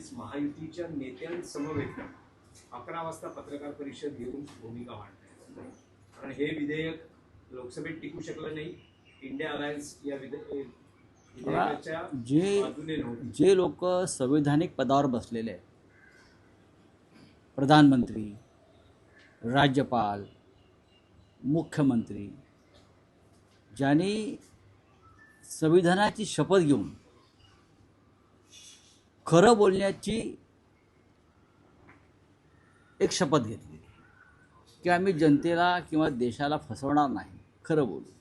फडणवीस महायुतीच्या नेत्यांसमवेत 11 वाजता पत्रकार परिषद घेऊन भूमिका मांडतात. कारण हे विधेयक लोकसभेत टिकू शकलं नाही. इंडिया अलायन्स या विधेयकाच्या बाजूने नव्हते. जे लोक संवैधानिक पदावर बसलेले आहेत, प्रधानमंत्री, राज्यपाल, मुख्यमंत्री, ज्यांनी संविधानाची शपथ घेऊन खरं बोलण्याची एक शपथ घेतली की आम्ही जनतेला किंवा देशाला फसवणार नाही, खरं बोलू.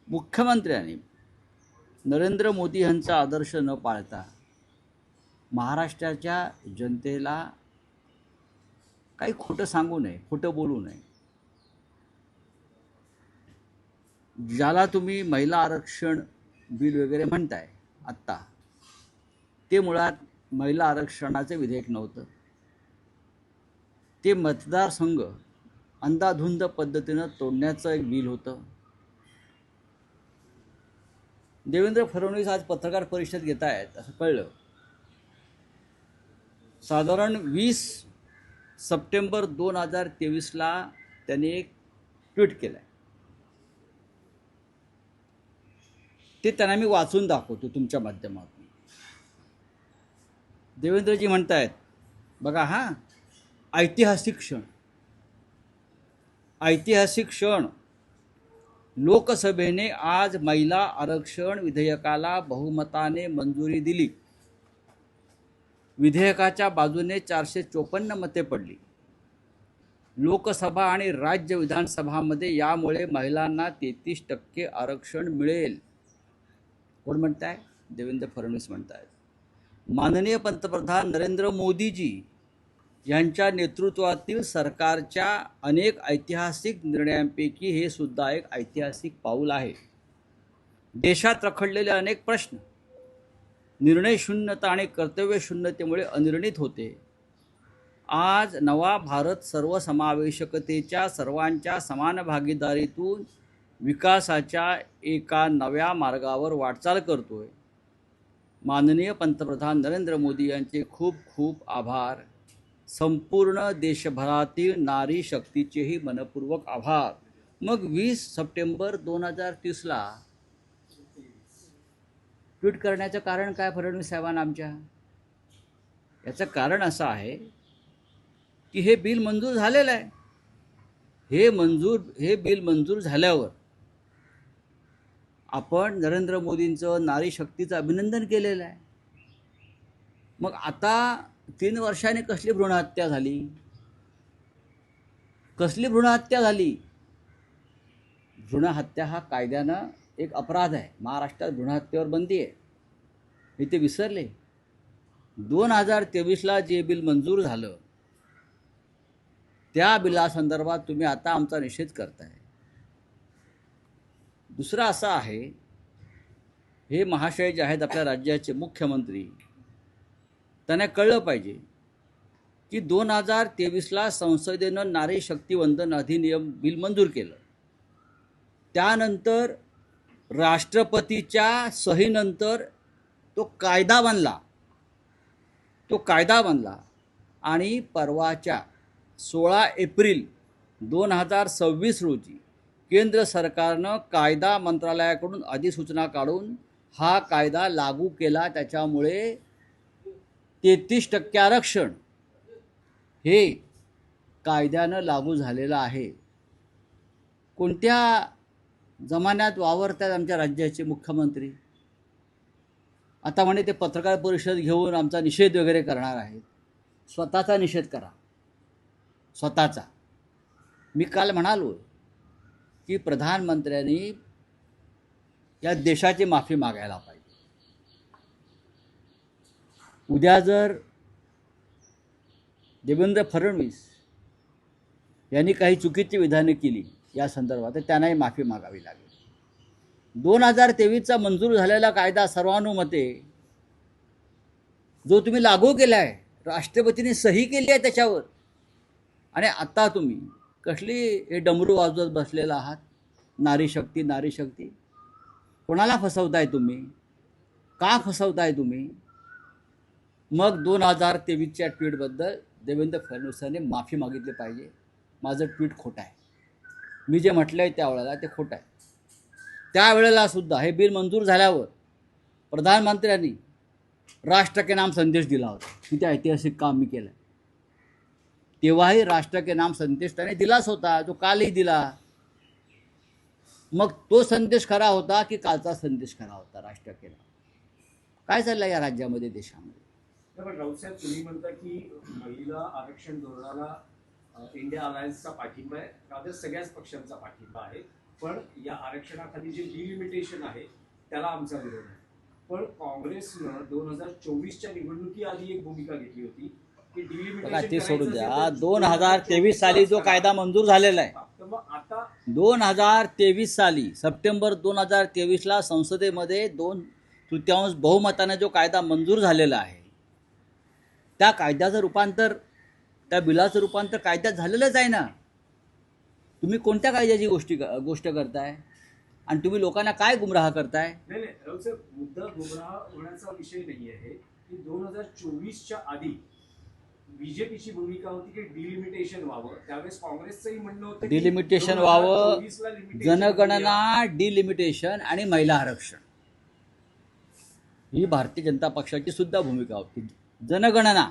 मुख्यमंत्र्यांनी नरेंद्र मोदी यांचा आदर्श न पाळता महाराष्ट्राच्या जनतेला काही खोटं सांगू नये, खोटं बोलू नये. ज्याला तुम्ही महिला आरक्षण बिल वगैरे म्हणताय आत्ता, ते मुळात महिला आरक्षणाचं विधेयक नव्हतं. ते मतदारसंघ अंधाधुंद पद्धतीनं तोडण्याचं एक बिल होतं. देवेंद्र फडणवीस आज पत्रकार परिषद घेत आहेत असं कळलं. साधारण 20 सप्टेंबर 2023ला त्यांनी एक ट्विट केलं आहे. ते त्यांना मी वाचून दाखवतो तुमच्या माध्यमातून. देवेंद्रजी म्हणतायत, बघा हा ऐतिहासिक क्षण, ऐतिहासिक क्षण. लोकसभेने आज महिला आरक्षण विधेयकाला बहुमताने मंजुरी दिली. विधेयकाच्या बाजूने 454 मते पडली. लोकसभा आणि राज्य विधानसभामध्ये यामुळे महिलांना 33% आरक्षण मिळेल. कोण म्हणताय? देवेंद्र फडणवीस म्हणतायत. माननीय पंतप्रधान नरेंद्र मोदीजी यांच्या नेतृत्वातील सरकारच्या अनेक ऐतिहासिक निर्णयांपैकी हे सुद्धा एक ऐतिहासिक पाऊल आहे. देशात रखडलेले अनेक प्रश्न निर्णय शून्यता आणि कर्तव्य शून्यतेमुळे अनिर्णित होते. आज नवा भारत सर्वसमावेशकतेच्या, सर्वांच्या समान भागीदारीतून विकासाच्या एका नव्या मार्गावर वाटचाल करतोय. माननीय पंतप्रधान नरेंद्र मोदी यांचे खूप खूप आभार. संपूर्ण देशभरातील नारी शक्तीचेही मनपूर्वक आभार. मग 20 सप्टेंबर 2030ला ट्विट करण्याचं कारण काय फडणवीस साहेबांना आमच्या? याचं कारण असं आहे की हे बिल मंजूर झालेलं आहे. हे बिल मंजूर झाल्यावर आपण नरेंद्र मोदींचं नारी शक्तीचं अभिनंदन केलेलं आहे. मग आता 3 वर्षांनी कसली भ्रूणहत्या झाली? कसली भ्रूणहत्या झाली? भ्रूणहत्या हा कायद्यानं एक अपराध आहे. महाराष्ट्रात भ्रूणहत्येवर बंदी आहे. हे ते विसरले. 2023ला जे बिल मंजूर झालं त्या बिलासंदर्भात तुम्ही आता आमचा निषेध करताय. दुसरं असं आहे, हे महाशय जे आहेत आपल्या राज्याचे मुख्यमंत्री, त्यांना कळलं पाहिजे की 2023ला संसदेनं नारी शक्ती वंदन अधिनियम बिल मंजूर केलं. त्यानंतर राष्ट्रपतीच्या सहीनंतर तो कायदा बनला आणि परवाच्या 16 एप्रिल 2026 रोजी केंद्र सरकारनं कायदा मंत्रालयाकडून अधिसूचना काढून हा कायदा लागू केला. त्याच्यामुळे 33% आरक्षण हे कायद्यानं लागू झालेलं आहे. कोणत्या जमान्यात वावरतात आमच्या राज्याचे मुख्यमंत्री? आता म्हणे ते पत्रकार परिषद घेऊन आमचा निषेध वगैरे करणार आहेत. स्वतःचा निषेध करा, स्वतःचा. मी काल म्हणालो की प्रधानमंत्र्यांनी या देशाची माफी मागायला पाहिजे. उद्या जर देवेंद्र फडणवीस यांनी काही चुकीची विधाने केली या संदर्भात, तर त्यांनाही माफी मागावी लागेल. 2023चा मंजूर झालेला कायदा सर्वानुमते जो तुम्ही लागू केला आहे, राष्ट्रपतींनी सही केली आहे त्याच्यावर, आणि आता तुम्ही कसली हे डमरू वाजवत बसलेला आहात? नारी शक्ती, नारी शक्ती. कोणाला फसवताय तुम्ही? का फसवताय तुम्ही? मग 2023च्या ट्विटबद्दल देवेंद्र फडणवीसांनी माफी मागितली पाहिजे. माझं ट्विट खोटं आहे. मी जे म्हटलं आहे त्यावेळेला ते खोटं आहे. त्यावेळेला सुद्धा हे बिल मंजूर झाल्यावर प्रधानमंत्र्यांनी राष्ट्र के नाम संदेश दिला होता. किती ऐतिहासिक काम मी केलं. तेव्हाही राष्ट्र के नाम संदेश त्याने दिलाच होता, जो कालही दिला. मग तो संदेश खरा होता की कालचा संदेश खरा होता? राष्ट्र के नाम काय चाललं या राज्यामध्ये, देशामध्ये? पण राऊतसाहेब, तुम्ही म्हणता की महिला आरक्षण धोरणाला इंडिया अलायन्सचा पाठिंबा आहे, रादर सगळ्याच पक्षांचा पाठिंबा आहे. पण या आरक्षणाखाली जे डिलिमिटेशन आहे त्याला आमचा विरोध आहे. पण काँग्रेसनं 2024च्या निवडणुकीआधी एक भूमिका घेतली होती की बघा, ते डिलिमिटेशन सोडून द्या. 2023 साली जो कायदा मंजूर झालेला आहे, तर मग आता 2023 साली सप्टेंबर 2023ला संसदेमध्ये 2/3 बहुमताने जो कायदा मंजूर झालेला आहे, त्या कायद्याचं रूपांतर, त्या बिलाचं रूपांतर कायद्यात झालेलंच आहे ना. तुम्ही कोणत्या कायद्याची गोष्ट करताय आणि तुम्ही लोकांना काय गुमराह करताय? नाही नाही राऊतसाहेब, मुद्दा गुमराह होण्याचा विषय नाही आहे की 2024च्या आधी बीजेपीची भूमिका होती की डिलिमिटेशन व्हावं. त्यावेळेस काँग्रेसचंही म्हणणं होतं की डिलिमिटेशन व्हावं, 2024 ला limitation जनगणना, डिलिमिटेशन आणि महिला आरक्षण ही भारतीय जनता पक्षाची सुद्धा भूमिका होती. जनगणना,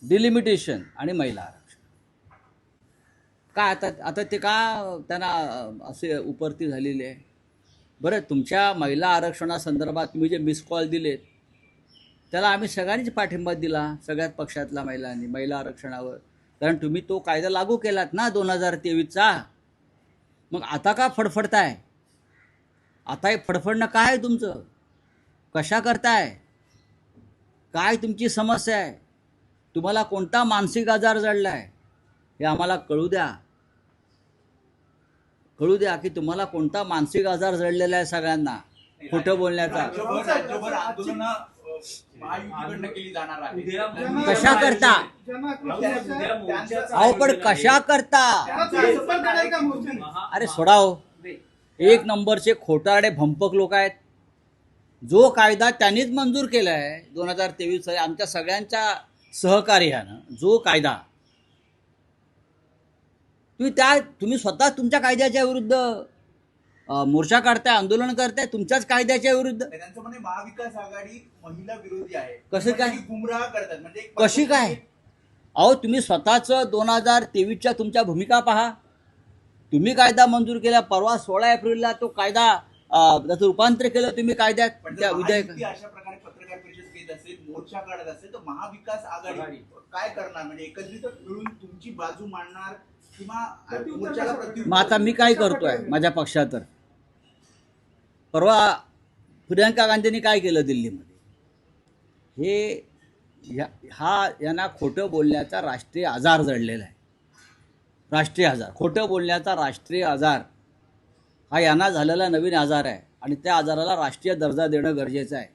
डिलिमिटेशन आणि महिला आरक्षण. का आता ते का त्यांना असे उपरती झालेले आहे? बरं, तुमच्या महिला आरक्षणासंदर्भात तुम्ही जे मिस कॉल दिलेत त्याला आम्ही सगळ्यांनीच पाठिंबा दिला, सगळ्याच पक्षातल्या महिलांनी, महिला आरक्षणावर. कारण तुम्ही तो कायदा लागू केलात ना 2023चा. मग आता का फडफडताय? आता हे फडफडणं काय आहे तुमचं? कशा करताय? काय तुमची समस्या आहे? तुम्हाला कोणता मानसिक आजार जडलाय हे आम्हाला कळू द्या. कळू द्या की तुम्हाला कोणता मानसिक आजार जडलेला आहे सगळ्यांना खोटं बोलण्याचा. राज्यभर आंदोलन महायुतीकडनं केली जाणार आहे. कशा करता? अहो पण कशा करता? अरे सोडाव. एक नंबरचे खोटारडे भंपक लोक आहेत. जो कायदा त्यांनीच मंजूर केला आहे 2023 साली आमच्या सगळ्यांच्या सहकार्यानं, जो कायदा तुम्ही स्वतः तुमच्या कायद्याच्या विरुद्ध मोर्चा काढताय, आंदोलन करताय तुमच्याच कायद्याच्या विरुद्ध. त्यांचं म्हणे महाविकास आघाडी महिला विरोधी आहे. कसं काय? गुमराह करतात. म्हणजे कशी काय? अहो तुम्ही स्वतःच 2023च्या तुमच्या भूमिका पहा. तुम्ही कायदा मंजूर केला परवा 16 एप्रिलला. तो कायदा त्याचं रूपांतर केलं तुम्ही कायद्यात. त्या विधेयक अशा प्रकारे पत्रकार परिषद घेत असेल, मोर्चा काढत असेल, तर महाविकास आघाडी काय करणार? म्हणजे एकत्रित मिळून तुमची बाजू मांडणार किंवा मोर्चाला मग आता मी काय करतोय माझ्या पक्षात? परवा प्रियंका गांधींनी काय केलं दिल्लीमध्ये? यांना खोटं बोलण्याचा राष्ट्रीय आजार जडलेला आहे. राष्ट्रीय आजार, खोटं बोलण्याचा राष्ट्रीय आजार हा यांना झालेला नवीन आजार आहे आणि त्या आजाराला राष्ट्रीय दर्जा देणं गरजेचं आहे.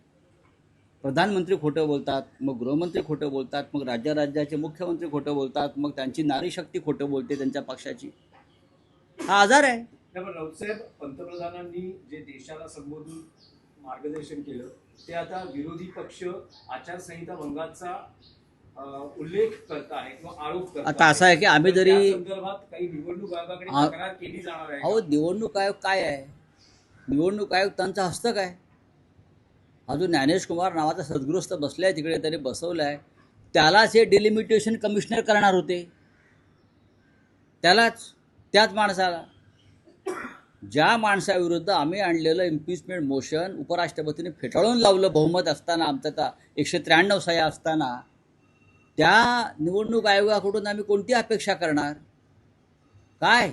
प्रधानमंत्री खोटं बोलतात, मग गृहमंत्री खोटं बोलतात, मग राज्याचे मुख्यमंत्री खोटं बोलतात, मग त्यांची नारी शक्ती खोटं बोलते त्यांच्या पक्षाची. हा आजार आहे. पण राऊतसाहेब, पंतप्रधानांनी जे देशाला संबोधून मार्गदर्शन केलं ते आता विरोधी पक्ष आचारसंहिता भंगाचा उल्लेख करत आहे किंवा आरोप करत. आता असं आहे की आम्ही जरी संदर्भात काही निवडणूक आयोगाकडे तक्रार केली जाणार आहे. अहो निवडणूक आयोग काय आहे? निवडणूक आयोग त्यांचा हस्तक आहे. हा जो ज्ञानेश कुमार नावाचा सद्गृहस्थ बसलाय तिकडे, त्याने बसवलाय, त्यालाच हे डिलिमिटेशन कमिशनर करणार होते. त्याच माणसाला, ज्या माणसाविरुद्ध आम्ही आणलेलं इम्पिचमेंट मोशन उपराष्ट्रपतींनी फेटाळून लावलं बहुमत असताना, आमचा 193 सह्या असताना, त्या निवडणूक आयोगाकडून आम्ही कोणती अपेक्षा करणार? काय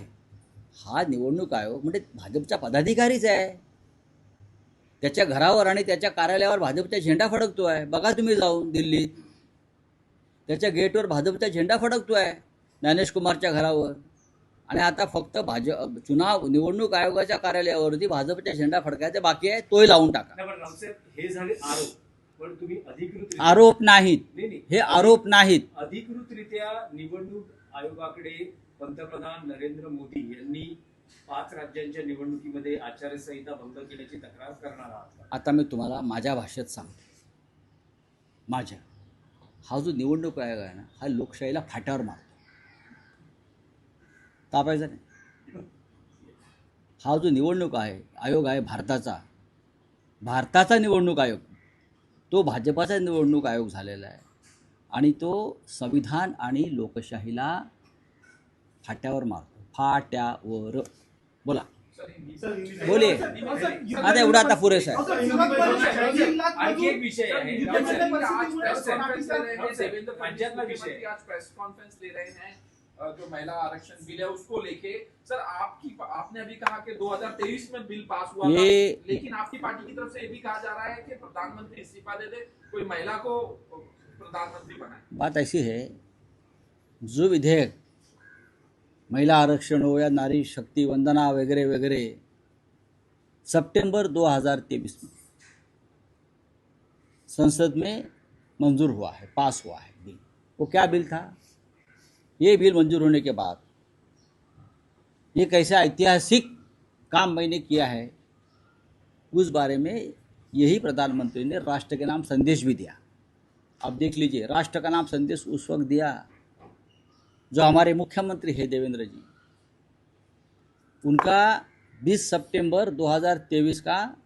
हा निवडणूक आयोग म्हणजे भाजपचा पदाधिकारीच आहे. त्याच्या घरावर आणि त्याच्या कार्यालयावर भाजपचा झेंडा फडकतोय. बघा तुम्ही जाऊन दिल्लीत, त्याच्या गेटवर भाजपचा झेंडा फडकतोय ज्ञानेश कुमारच्या घरावर. आणि आता फक्त निवडणूक आयोगाच्या कार्यालयावरती भाजपचा झेंडा फडकायचा बाकी आहे, तोही लावून टाका. हे झाले आरोप. पण तुम्ही अधिकृत आरोप नाहीत, हे आरोप नाहीत. अधिकृतरित्या निवडणूक आयोगाकडे पंतप्रधान नरेंद्र मोदी यांनी 5 राज्यांच्या निवडणुकीमध्ये आचारसंहिता भंग केल्याची तक्रार करणार आहात का? आता मी तुम्हाला माझ्या भाषेत सांगतो. हा जो निवडणूक आयोग आहे ना, हा लोकशाहीला फाट्यावर मारतो. तापायचा नाही. हा जो निवडणूक आयोग आहे भारताचा निवडणूक आयोग, तो भाजपाचा निवडणूक आयोग झालेला आहे आणि तो संविधान आणि लोकशाहीला फाट्यावर मारतो. फाट्यावर. बोला, बोलिये. आता एवढा आता पुरेसा आहे. आणखी एक विषय आहे. पंजाब में विषय आज प्रेस कॉन्फ्रेंस ले रहे हैं जो महिला आरक्षण बिल है उसको लेके। सर आपने अभी कहा कि 2023 में बिल पास हुआ था, लेकिन आपकी पार्टी की तरफ से ये भी कहा जा रहा है कि प्रधानमंत्री इस्तीफा दे दे, कोई महिला को प्रधानमंत्री बनाए। बात ऐसी है, जो विधेयक महिला आरक्षण हो या नारी शक्ति वंदना वगैरह वगैरह सितंबर 2023 में संसद में मंजूर हुआ है, पास हुआ है बिल। वो क्या बिल था? ये बिल मंजूर होने के बाद एक ऐसा ऐतिहासिक काम मैंने किया है, उस बारे में यही प्रधानमंत्री ने राष्ट्र के नाम संदेश भी दिया। अब देख लीजिए, राष्ट्र का नाम संदेश उस वक्त दिया जो हमारे मुख्यमंत्री है देवेंद्र जी, उनका 20 सितंबर 2023 का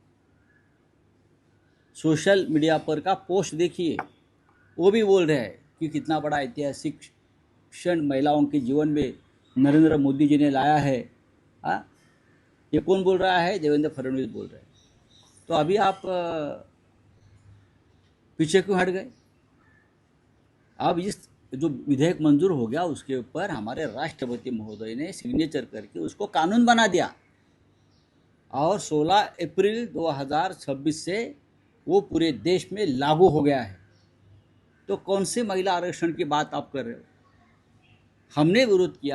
सोशल मीडिया पर का पोस्ट देखिए। वो भी बोल रहे हैं कि कितना बड़ा ऐतिहासिक क्षण महिलाओं के जीवन में नरेंद्र मोदी जी ने लाया है। ये कौन बोल रहा है? देवेंद्र फडणवीस बोल रहे हैं। तो अभी आप पीछे क्यों हट गए? अब इस जो विधेयक मंजूर हो गया उसके ऊपर हमारे राष्ट्रपति महोदय ने सिग्नेचर करके उसको कानून बना दिया और 16 अप्रैल 2026 से वो पूरे देश में लागू हो गया है। तो कौन सी महिला आरक्षण की बात आप कर रहे हो? हमने विरोध किया।